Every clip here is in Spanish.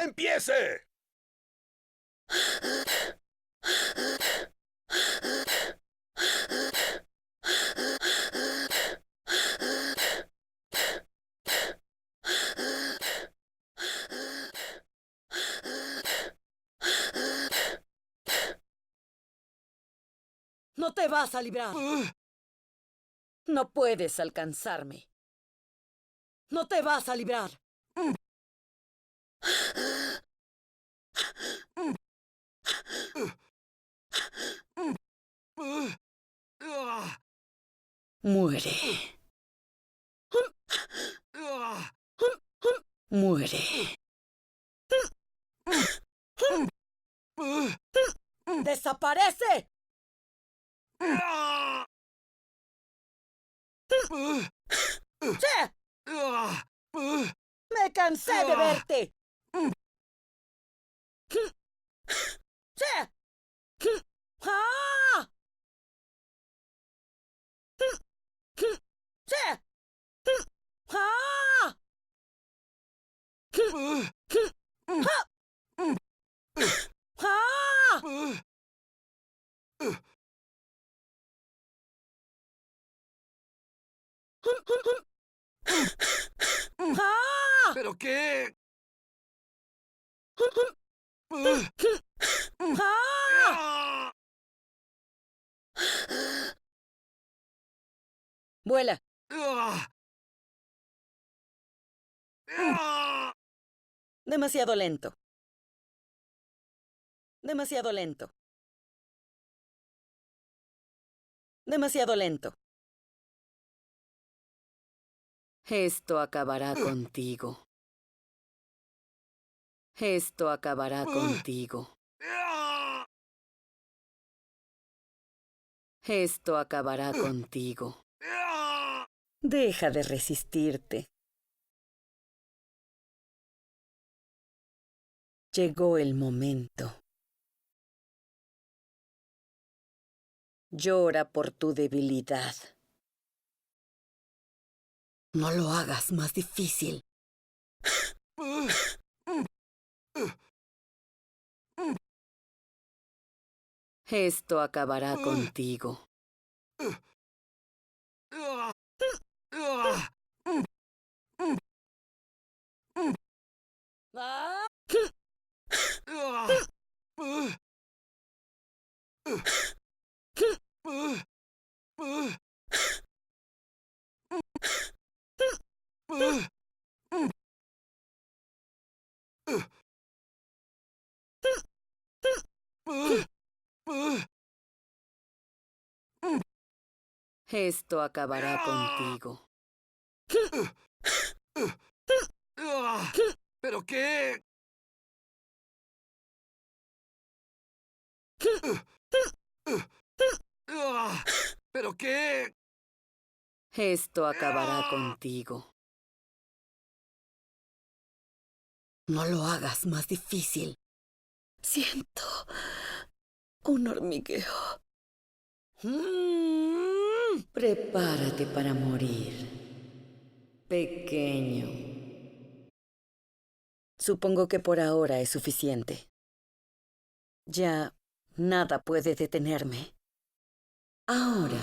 empiece! No te vas a librar. No puedes alcanzarme. No te vas a librar. Muere. Muere. ¡Desaparece! ¡Che! ¡Me cansé de verte! ¡Che! ¡Ah! ¡Che! ¡Ah! ¡Ah! ¡Ah! ¿Pero qué? ¡Ah! Vuela. Demasiado lento. Demasiado lento. Demasiado lento. Esto acabará contigo. Esto acabará contigo. Esto acabará contigo. Deja de resistirte. Llegó el momento. Llora por tu debilidad. No lo hagas más difícil. Esto acabará contigo. ¡Ah! Esto acabará contigo. ¿Pero qué? ¿Pero qué? Esto acabará contigo. No lo hagas más difícil. Siento un hormigueo. Prepárate para morir, pequeño. Supongo que por ahora es suficiente. Ya nada puede detenerme. Ahora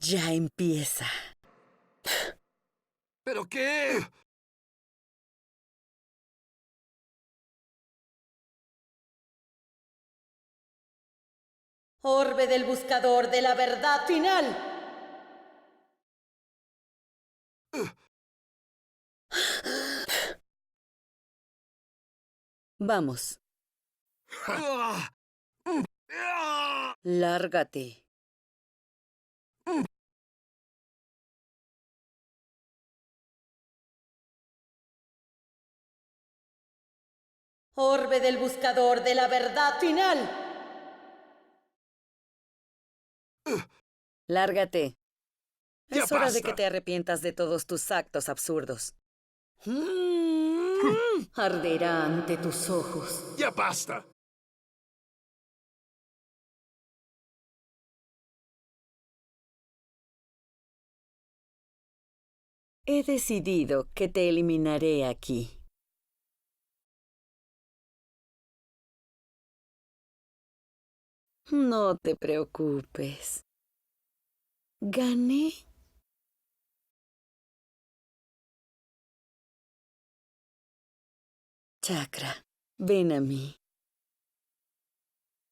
ya empieza. ¿Pero qué? Orbe del buscador de la verdad final. Vamos, lárgate. Orbe del buscador de la verdad final. Lárgate. ¡Ya Es hora de que basta! te arrepientas de todos tus actos absurdos. Arderá ante tus ojos. ¡Ya basta! He decidido que te eliminaré aquí. No te preocupes. ¿Gané? Chakra, ven a mí.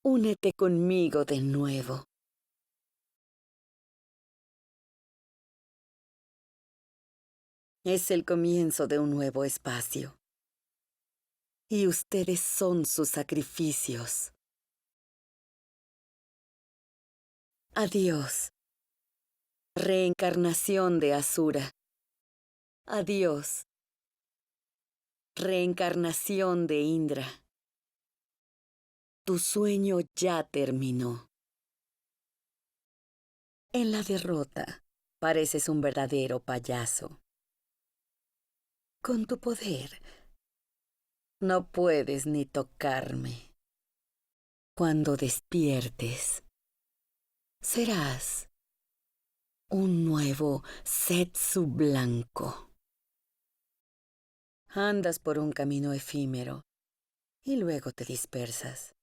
Únete conmigo de nuevo. Es el comienzo de un nuevo espacio. Y ustedes son sus sacrificios. Adiós. Reencarnación de Asura. Adiós. Reencarnación de Indra. Tu sueño ya terminó. En la derrota, pareces un verdadero payaso. Con tu poder, no puedes ni tocarme. Cuando despiertes, serás un nuevo Setsu blanco. Andas por un camino efímero y luego te dispersas.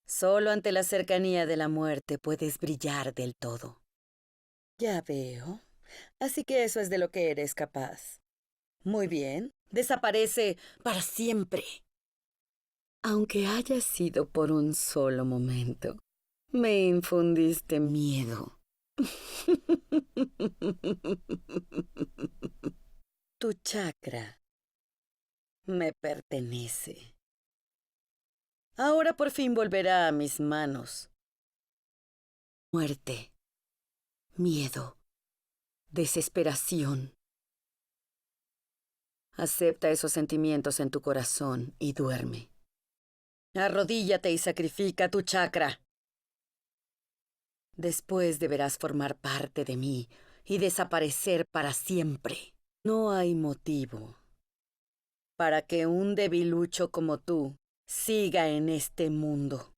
Solo ante la cercanía de la muerte puedes brillar del todo. Ya veo. Así que eso es de lo que eres capaz. Muy bien. Desaparece para siempre. Aunque haya sido por un solo momento, me infundiste miedo. Tu chakra me pertenece. Ahora por fin volverá a mis manos. Muerte, miedo, desesperación. Acepta esos sentimientos en tu corazón y duerme. Arrodíllate y sacrifica tu chakra. Después deberás formar parte de mí y desaparecer para siempre. No hay motivo para que un debilucho como tú siga en este mundo.